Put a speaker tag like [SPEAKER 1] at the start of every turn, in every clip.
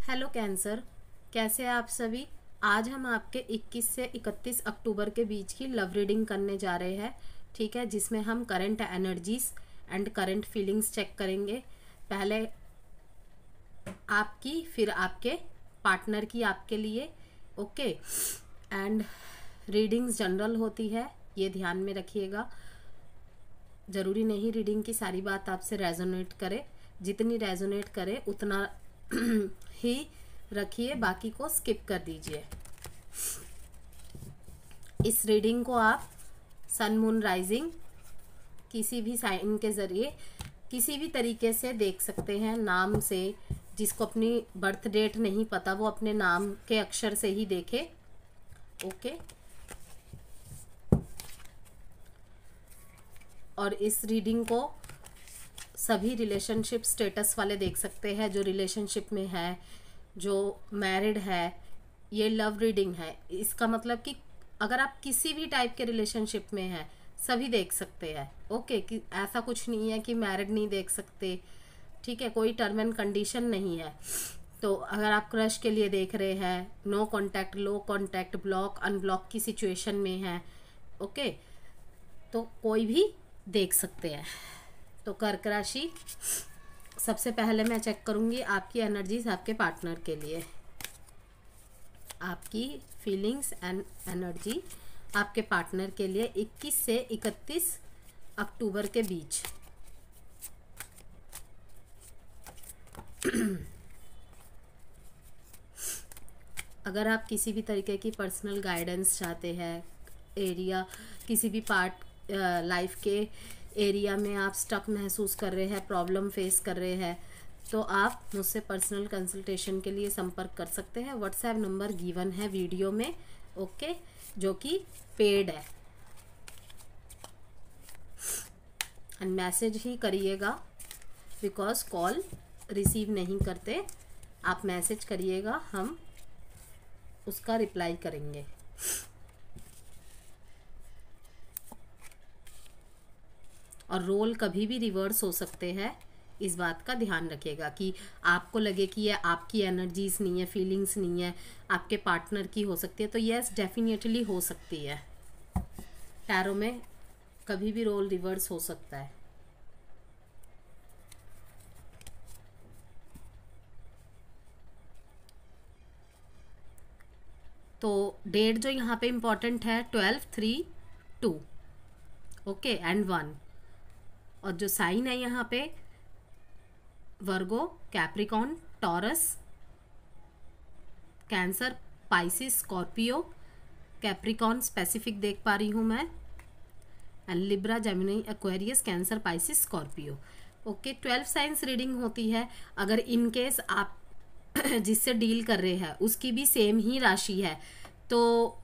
[SPEAKER 1] Hello cancer, कैसे हैं आप सभी। आज हम आपके 21 से 31 अक्टूबर के बीच की लव रीडिंग करने जा रहे हैं। ठीक है, जिसमें हम current energies and current feelings check करेंगे। पहले आपकी, फिर आपके पार्टनर की आपके लिए। ओके। एंड रीडिंग्स जनरल होती है, ये ध्यान में रखिएगा। ज़रूरी नहीं रीडिंग की सारी बात आपसे रेजोनेट करे, जितनी रेजोनेट करे उतना ही रखिए, बाकी को स्किप कर दीजिए। इस रीडिंग को आप सन मून राइजिंग किसी भी साइन के ज़रिए किसी भी तरीके से देख सकते हैं। नाम से, जिसको अपनी बर्थ डेट नहीं पता वो अपने नाम के अक्षर से ही देखे। ओके। और इस रीडिंग को सभी रिलेशनशिप स्टेटस वाले देख सकते हैं, जो रिलेशनशिप में है, जो मैरिड है। ये लव रीडिंग है, इसका मतलब कि अगर आप किसी भी टाइप के रिलेशनशिप में हैं सभी देख सकते हैं। ओके, कि ऐसा कुछ नहीं है कि मैरिड नहीं देख सकते। ठीक है, कोई टर्म एंड कंडीशन नहीं है। तो अगर आप क्रश के लिए देख रहे हैं, नो कांटेक्ट, लो कांटेक्ट, ब्लॉक अनब्लॉक की सिचुएशन में है, ओके, तो कोई भी देख सकते हैं। तो कर्क राशि, सबसे पहले मैं चेक करूंगी आपकी एनर्जीज आपके पार्टनर के लिए। आपकी फीलिंग्स एंड एनर्जी आपके पार्टनर के लिए 21 से 31 अक्टूबर के बीच। अगर आप किसी भी तरीके की पर्सनल गाइडेंस चाहते हैं, एरिया किसी भी पार्ट लाइफ के एरिया में आप स्टक महसूस कर रहे हैं, प्रॉब्लम फेस कर रहे हैं, तो आप मुझसे पर्सनल कंसल्टेशन के लिए संपर्क कर सकते हैं। व्हाट्सएप नंबर गिवन है वीडियो में, ओके, जो कि पेड है। एंड मैसेज ही करिएगा, बिकॉज कॉल रिसीव नहीं करते। आप मैसेज करिएगा, हम उसका रिप्लाई करेंगे। और रोल कभी भी रिवर्स हो सकते हैं, इस बात का ध्यान रखिएगा कि आपको लगे कि ये आपकी एनर्जीज नहीं है, फीलिंग्स नहीं है, आपके पार्टनर की हो सकती है, तो यस डेफिनेटली हो सकती है। टैरो में कभी भी रोल रिवर्स हो सकता है। तो डेट जो यहाँ पे इम्पोर्टेंट है 12/3/2, ओके, एंड 1। और जो साइन है यहाँ पे Virgo, Capricorn, Taurus, Cancer, Pisces, Scorpio, Capricorn specific देख पा रही हूँ मैं, and Libra, Gemini, Aquarius, Cancer, Pisces, Scorpio. Okay, 12 signs reading होती है। अगर इन केस आप जिससे डील कर रहे हैं उसकी भी सेम ही राशि है तो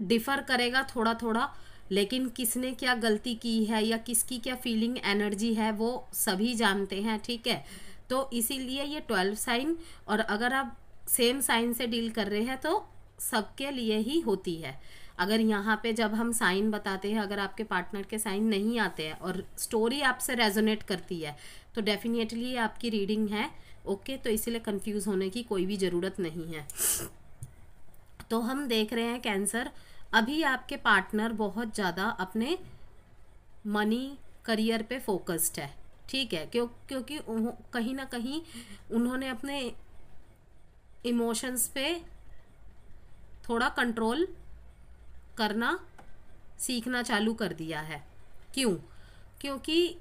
[SPEAKER 1] डिफर करेगा थोड़ा थोड़ा, लेकिन किसने क्या गलती की है या किसकी क्या फीलिंग एनर्जी है वो सभी जानते हैं। ठीक है, तो इसीलिए ये 12 साइन, और अगर आप सेम साइन से डील कर रहे हैं तो सबके लिए ही होती है। अगर यहाँ पे जब हम साइन बताते हैं, अगर आपके पार्टनर के साइन नहीं आते हैं और स्टोरी आपसे रेजोनेट करती है तो डेफिनेटली आपकी रीडिंग है। ओके, तो इसीलिए कंफ्यूज होने की कोई भी ज़रूरत नहीं है। तो हम देख रहे हैं कैंसर, अभी आपके पार्टनर बहुत ज़्यादा अपने मनी करियर पे फोकस्ड है। ठीक है, क्योंकि कहीं ना कहीं उन्होंने अपने इमोशंस पे थोड़ा कंट्रोल करना सीखना चालू कर दिया है। क्यों? क्योंकि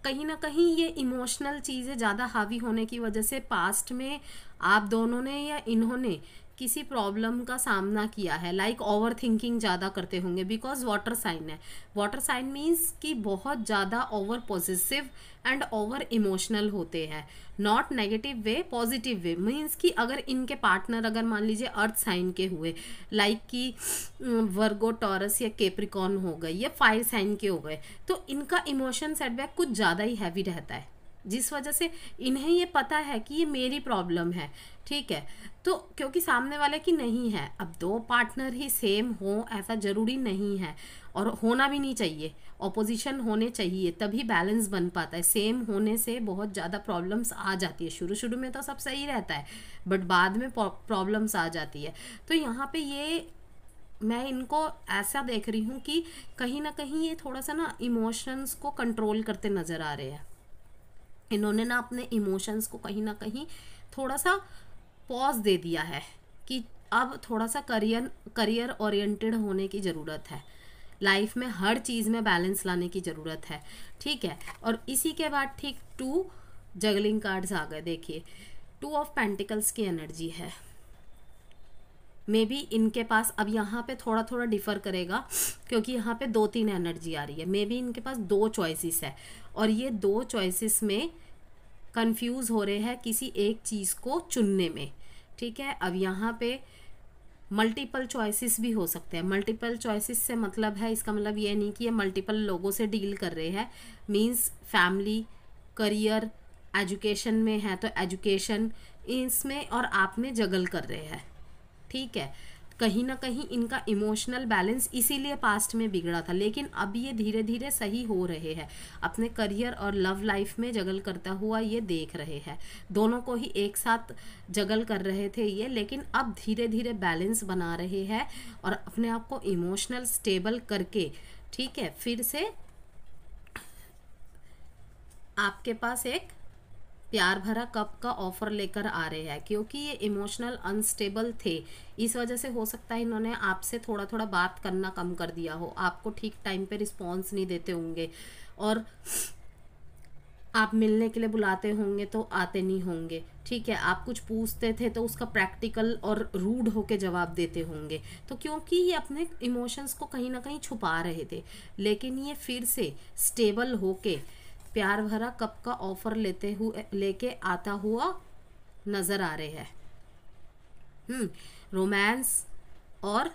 [SPEAKER 1] कहीं ना कहीं ये इमोशनल चीज़ें ज़्यादा हावी होने की वजह से पास्ट में आप दोनों ने या इन्होंने किसी प्रॉब्लम का सामना किया है। लाइक ओवर थिंकिंग ज़्यादा करते होंगे, बिकॉज वाटर साइन है। वाटर साइन मीन्स कि बहुत ज़्यादा over positive and over emotional होते हैं। Not negative way, positive way. Means कि अगर इनके पार्टनर अगर मान लीजिए अर्थ साइन के हुए, लाइक कि वर्गो, टॉरस या कैप्रिकॉर्न हो गए या फायर साइन के हो गए, तो इनका इमोशन सेटबैक कुछ ज़्यादा ही हैवी रहता है। जिस वजह से इन्हें ये पता है कि ये मेरी प्रॉब्लम है, ठीक है। तो क्योंकि सामने वाले की नहीं है, अब दो पार्टनर ही सेम हो ऐसा जरूरी नहीं है, और होना भी नहीं चाहिए, ऑपोजिशन होने चाहिए तभी बैलेंस बन पाता है। सेम होने से बहुत ज़्यादा प्रॉब्लम्स आ जाती है, शुरू शुरू में तो सब सही रहता है बट बाद में प्रॉब्लम्स आ जाती है। तो यहाँ पे ये मैं इनको ऐसा देख रही हूँ कि कहीं ना कहीं ये थोड़ा सा ना इमोशंस को कंट्रोल करते नज़र आ रहे हैं। इन्होंने ना अपने इमोशंस को कहीं ना कहीं थोड़ा सा पॉज दे दिया है कि अब थोड़ा सा करियर ओरिएंटेड होने की ज़रूरत है, लाइफ में हर चीज़ में बैलेंस लाने की ज़रूरत है, ठीक है। और इसी के बाद ठीक 2 जगलिंग कार्ड्स आ गए। देखिए 2 ऑफ पेंटिकल्स की एनर्जी है। मे बी इनके पास अब यहाँ पे थोड़ा थोड़ा डिफर करेगा क्योंकि यहाँ पे 2-3 एनर्जी आ रही है। मे बी इनके पास 2 चॉइसेस है और ये 2 चॉइसेस में कंफ्यूज हो रहे हैं किसी एक चीज़ को चुनने में, ठीक है। अब यहाँ पे मल्टीपल चॉइसेस भी हो सकते हैं। मल्टीपल चॉइसेस से मतलब है, इसका मतलब ये नहीं कि ये मल्टीपल लोगों से डील कर रहे हैं, मींस फैमिली, करियर, एजुकेशन में है तो एजुकेशन, इसमें और आप में जगल कर रहे हैं, ठीक है। कहीं ना कहीं इनका इमोशनल बैलेंस इसीलिए पास्ट में बिगड़ा था, लेकिन अब ये धीरे धीरे सही हो रहे हैं। अपने करियर और लव लाइफ में जगल करता हुआ ये देख रहे हैं। दोनों को ही एक साथ जगल कर रहे थे ये, लेकिन अब धीरे धीरे बैलेंस बना रहे हैं और अपने आप को इमोशनल स्टेबल करके, ठीक है, फिर से आपके पास एक प्यार भरा कप का ऑफर लेकर आ रहे हैं। क्योंकि ये इमोशनल अनस्टेबल थे, इस वजह से हो सकता है इन्होंने आपसे थोड़ा थोड़ा बात करना कम कर दिया हो, आपको ठीक टाइम पे रिस्पॉन्स नहीं देते होंगे, और आप मिलने के लिए बुलाते होंगे तो आते नहीं होंगे, ठीक है। आप कुछ पूछते थे तो उसका प्रैक्टिकल और रूड होके जवाब देते होंगे। तो क्योंकि ये अपने इमोशंस को कहीं ना कहीं छुपा रहे थे, लेकिन ये फिर से स्टेबल होके प्यार भरा कप का ऑफर लेके आता हुआ नजर आ रहे हैं। रोमांस और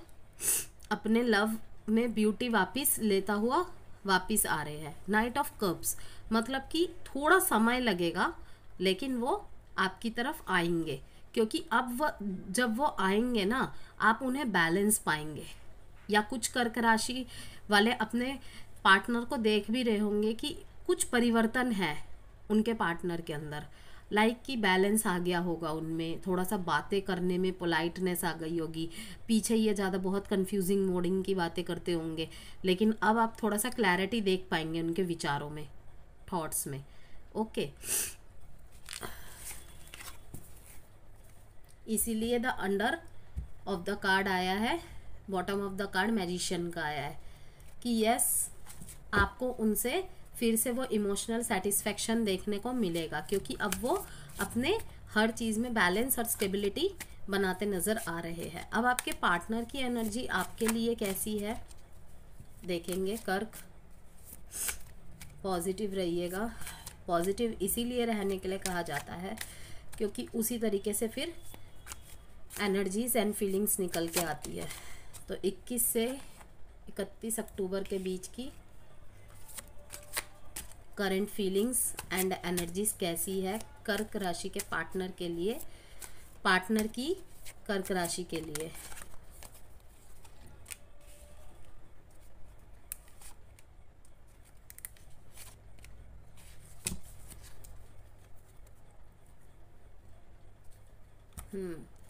[SPEAKER 1] अपने लव में ब्यूटी वापस लेता हुआ वापस आ रहे हैं। नाइट ऑफ कप्स मतलब कि थोड़ा समय लगेगा लेकिन वो आपकी तरफ आएंगे, क्योंकि अब जब वो आएंगे ना आप उन्हें बैलेंस पाएंगे। या कुछ कर्क राशि वाले अपने पार्टनर को देख भी रहे होंगे कि कुछ परिवर्तन है उनके पार्टनर के अंदर, लाइक कि बैलेंस आ गया होगा उनमें, थोड़ा सा बातें करने में पोलाइटनेस आ गई होगी। पीछे ये ज़्यादा बहुत कंफ्यूजिंग मोडिंग की बातें करते होंगे, लेकिन अब आप थोड़ा सा क्लैरिटी देख पाएंगे उनके विचारों में, थॉट्स में, ओके। इसीलिए the under of the card आया है, bottom of the card magician का आया है कि यस आपको उनसे फिर से वो इमोशनल सेटिस्फेक्शन देखने को मिलेगा, क्योंकि अब वो अपने हर चीज़ में बैलेंस और स्टेबिलिटी बनाते नज़र आ रहे हैं। अब आपके पार्टनर की एनर्जी आपके लिए कैसी है देखेंगे। कर्क, पॉजिटिव रहिएगा। पॉजिटिव इसीलिए रहने के लिए कहा जाता है क्योंकि उसी तरीके से फिर एनर्जीज एंड फीलिंग्स निकल के आती है। तो 21 से 31 अक्टूबर के बीच की करंट फीलिंग्स एंड एनर्जीज कैसी है कर्क राशि के पार्टनर के लिए, पार्टनर की कर्क राशि के लिए।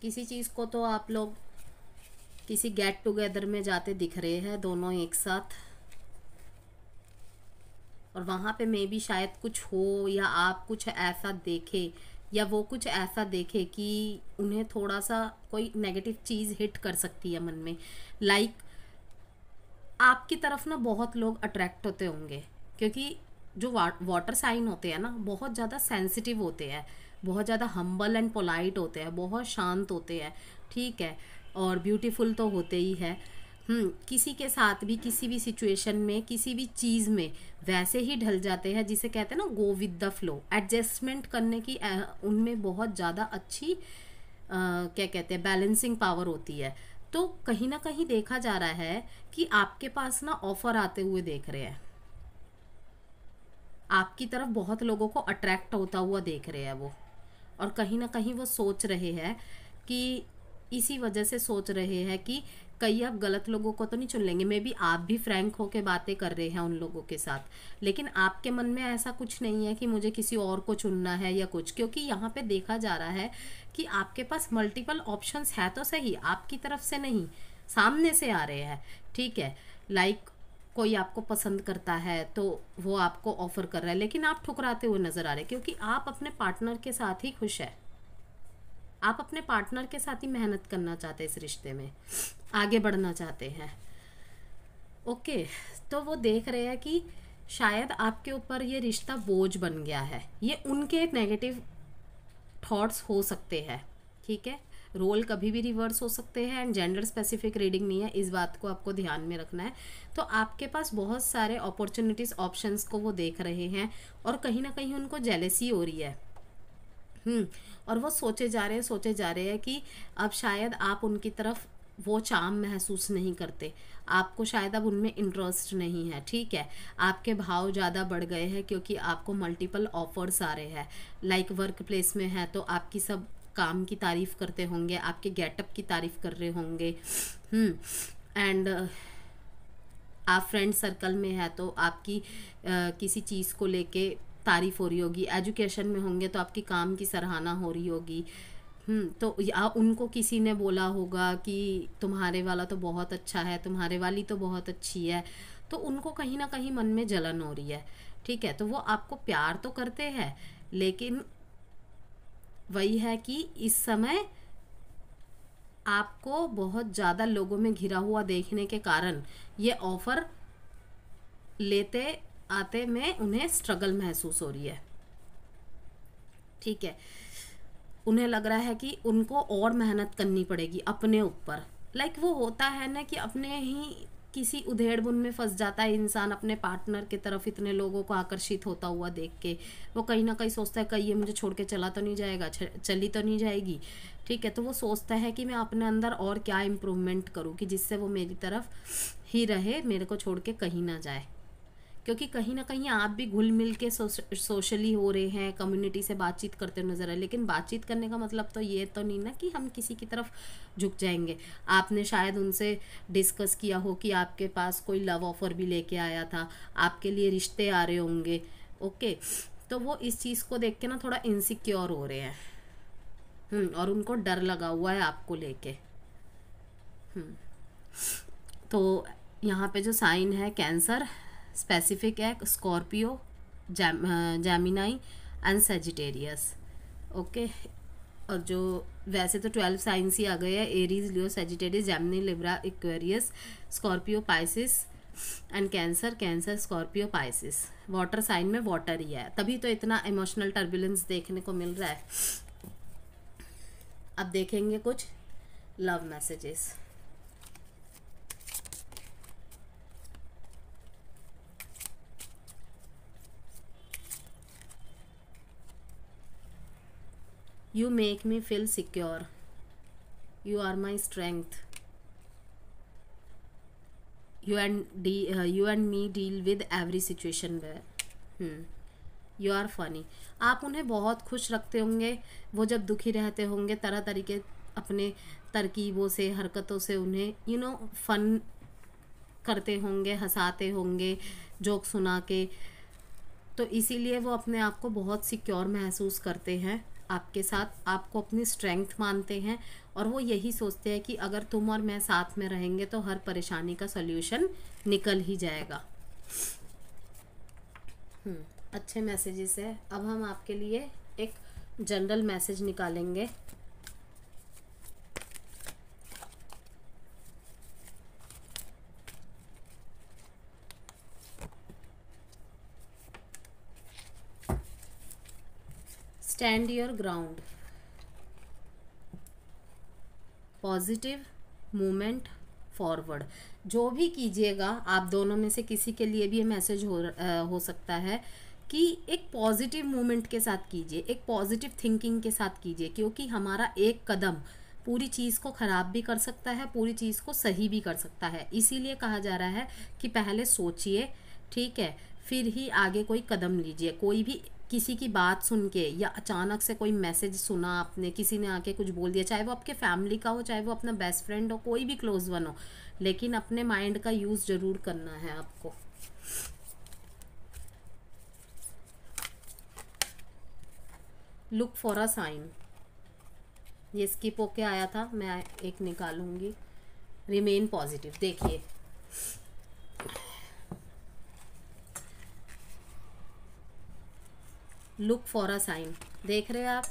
[SPEAKER 1] किसी चीज़ को तो आप लोग किसी गेट टुगेदर में जाते दिख रहे हैं दोनों एक साथ, और वहाँ पे मे भी शायद कुछ हो या आप कुछ ऐसा देखे या वो कुछ ऐसा देखे कि उन्हें थोड़ा सा कोई नेगेटिव चीज़ हिट कर सकती है मन में। लाइक आपकी तरफ ना बहुत लोग अट्रैक्ट होते होंगे, क्योंकि जो वाटर साइन होते हैं ना बहुत ज़्यादा सेंसिटिव होते हैं, बहुत ज़्यादा हम्बल एंड पोलाइट होते हैं, बहुत शांत होते हैं, ठीक है, और ब्यूटीफुल तो होते ही है। किसी के साथ भी किसी भी सिचुएशन में किसी भी चीज़ में वैसे ही ढल जाते हैं, जिसे कहते हैं ना go with the flow. Adjustment करने की उनमें बहुत ज़्यादा अच्छी क्या कहते हैं बैलेंसिंग पावर होती है। तो कहीं ना कहीं देखा जा रहा है कि आपके पास ना ऑफर आते हुए देख रहे हैं, आपकी तरफ बहुत लोगों को अट्रैक्ट होता हुआ देख रहे हैं वो, और कहीं ना कहीं वो सोच रहे हैं कि इसी वजह से सोच रहे हैं कि कहीं आप गलत लोगों को तो नहीं चुन लेंगे। मे बी आप भी फ्रैंक होके बातें कर रहे हैं उन लोगों के साथ, लेकिन आपके मन में ऐसा कुछ नहीं है कि मुझे किसी और को चुनना है या कुछ, क्योंकि यहाँ पे देखा जा रहा है कि आपके पास मल्टीपल ऑप्शंस है तो सही, आपकी तरफ से नहीं, सामने से आ रहे हैं। ठीक है, लाइक कोई आपको पसंद करता है तो वो आपको ऑफर कर रहा है, लेकिन आप ठुकराते हुए नजर आ रहे हैं, क्योंकि आप अपने पार्टनर के साथ ही खुश है, आप अपने पार्टनर के साथ ही मेहनत करना चाहते हैं, इस रिश्ते में आगे बढ़ना चाहते हैं। ओके, तो वो देख रहे हैं कि शायद आपके ऊपर ये रिश्ता बोझ बन गया है, ये उनके नेगेटिव थॉट्स हो सकते हैं। ठीक है, रोल कभी भी रिवर्स हो सकते हैं एंड जेंडर स्पेसिफिक रीडिंग नहीं है, इस बात को आपको ध्यान में रखना है। तो आपके पास बहुत सारे अपॉर्चुनिटीज ऑप्शंस को वो देख रहे हैं और कहीं ना कहीं उनको जेलेसी हो रही है। और वो सोचे जा रहे हैं कि अब शायद आप उनकी तरफ वो चाम महसूस नहीं करते, आपको शायद अब उनमें इंटरेस्ट नहीं है। ठीक है, आपके भाव ज़्यादा बढ़ गए हैं क्योंकि आपको मल्टीपल ऑफर्स आ रहे हैं। लाइक वर्क प्लेस में है तो आपकी सब काम की तारीफ करते होंगे, आपके गेटअप की तारीफ कर रहे होंगे। एंड आप फ्रेंड सर्कल में है तो आपकी किसी चीज़ को लेके तारीफ हो रही होगी। एजुकेशन में होंगे तो आपकी काम की सराहना हो रही होगी। तो या उनको किसी ने बोला होगा कि तुम्हारे वाला तो बहुत अच्छा है, तुम्हारे वाली तो बहुत अच्छी है, तो उनको कहीं ना कहीं मन में जलन हो रही है। ठीक है, तो वो आपको प्यार तो करते हैं, लेकिन वही है कि इस समय आपको बहुत ज़्यादा लोगों में घिरा हुआ देखने के कारण ये ऑफर लेते आते में उन्हें स्ट्रगल महसूस हो रही है। ठीक है, उन्हें लग रहा है कि उनको और मेहनत करनी पड़ेगी अपने ऊपर। लाइक वो होता है ना कि अपने ही किसी उधेड़बुन में फंस जाता है इंसान, अपने पार्टनर की तरफ इतने लोगों को आकर्षित होता हुआ देख के वो कहीं ना कहीं सोचता है कहीं ये मुझे छोड़ के चला तो नहीं जाएगा, चली तो नहीं जाएगी। ठीक है, तो वो सोचता है कि मैं अपने अंदर और क्या इम्प्रूवमेंट करूँ कि जिससे वो मेरी तरफ ही रहे, मेरे को छोड़ के कहीं ना जाए। क्योंकि कहीं ना कहीं आप भी घुल मिल के सोशली हो रहे हैं, कम्युनिटी से बातचीत करते नजर आए, लेकिन बातचीत करने का मतलब तो ये तो नहीं ना कि हम किसी की तरफ झुक जाएंगे। आपने शायद उनसे डिस्कस किया हो कि आपके पास कोई लव ऑफर भी लेके आया था, आपके लिए रिश्ते आ रहे होंगे। ओके, तो वो इस चीज़ को देख के ना थोड़ा इनसिक्योर हो रहे हैं। और उनको डर लगा हुआ है आपको लेके। तो यहाँ पे जो साइन है कैंसर स्पेसिफिक है स्कॉर्पियो, जैमिनाई एंड सेजिटेरियस। ओके, और जो वैसे तो 12 साइंस ही आ गए हैं, Aries, Leo, Sagittarius, Gemini, Libra, Aquarius, Scorpio, Pisces and Cancer. Cancer, Scorpio, Pisces. Water sign में वाटर ही है, तभी तो इतना इमोशनल टर्बुलेंस देखने को मिल रहा है। अब देखेंगे कुछ love messages. You make me feel secure. You are my strength. You and me deal with every situation where you are funny. आप उन्हें बहुत खुश रखते होंगे, वो जब दुखी रहते होंगे तरह तरीके अपने तरकीबों से, हरकतों से उन्हें फन करते होंगे, हंसाते होंगे, जोक सुना के। तो इसीलिए वो अपने आप को बहुत सिक्योर महसूस करते हैं आपके साथ, आपको अपनी स्ट्रेंथ मानते हैं, और वो यही सोचते हैं कि अगर तुम और मैं साथ में रहेंगे तो हर परेशानी का सॉल्यूशन निकल ही जाएगा। अच्छे मैसेजेस है। अब हम आपके लिए एक जनरल मैसेज निकालेंगे। Stand your ground, positive movement forward. जो भी कीजिएगा, आप दोनों में से किसी के लिए भी ये मैसेज हो सकता है कि एक पॉजिटिव मूवमेंट के साथ कीजिए, एक पॉजिटिव थिंकिंग के साथ कीजिए, क्योंकि हमारा एक कदम पूरी चीज़ को ख़राब भी कर सकता है, पूरी चीज़ को सही भी कर सकता है। इसीलिए कहा जा रहा है कि पहले सोचिए, ठीक है, फिर ही आगे कोई कदम लीजिए। कोई भी किसी की बात सुन के या अचानक से कोई मैसेज सुना आपने, किसी ने आके कुछ बोल दिया, चाहे वो आपके फैमिली का हो, चाहे वो अपना बेस्ट फ्रेंड हो, कोई भी क्लोज वन हो, लेकिन अपने माइंड का यूज़ ज़रूर करना है आपको। लुक फॉर अ साइन, ये स्किप होके आया था, मैं एक निकालूंगी। रिमेन पॉजिटिव, देखिए लुक फॉर अ साइन, देख रहे हैं आप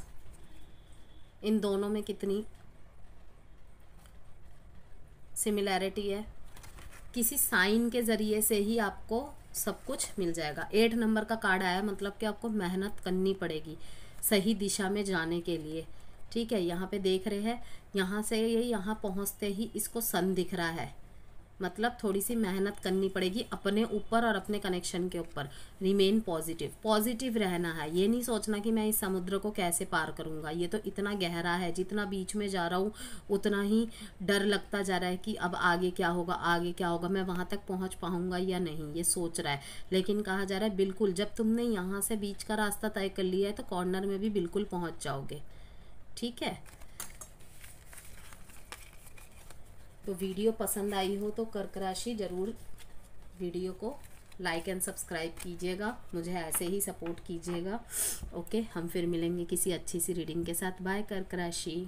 [SPEAKER 1] इन दोनों में कितनी सिमिलैरिटी है। किसी साइन के ज़रिए से ही आपको सब कुछ मिल जाएगा। 8 नंबर का कार्ड आया, मतलब कि आपको मेहनत करनी पड़ेगी सही दिशा में जाने के लिए। ठीक है, यहाँ पे देख रहे हैं, यहाँ से ये यहाँ पहुँचते ही इसको सन दिख रहा है, मतलब थोड़ी सी मेहनत करनी पड़ेगी अपने ऊपर और अपने कनेक्शन के ऊपर। रिमेन पॉजिटिव, पॉजिटिव रहना है। ये नहीं सोचना कि मैं इस समुद्र को कैसे पार करूँगा, ये तो इतना गहरा है, जितना बीच में जा रहा हूँ उतना ही डर लगता जा रहा है कि अब आगे क्या होगा, आगे क्या होगा, मैं वहाँ तक पहुँच पाऊँगा या नहीं, ये सोच रहा है। लेकिन कहा जा रहा है बिल्कुल, जब तुमने यहाँ से बीच का रास्ता तय कर लिया है तो कॉर्नर में भी बिल्कुल पहुँच जाओगे। ठीक है, तो वीडियो पसंद आई हो तो कर्क राशि ज़रूर वीडियो को लाइक एंड सब्सक्राइब कीजिएगा, मुझे ऐसे ही सपोर्ट कीजिएगा। ओके, हम फिर मिलेंगे किसी अच्छी सी रीडिंग के साथ। बाय कर्क राशि।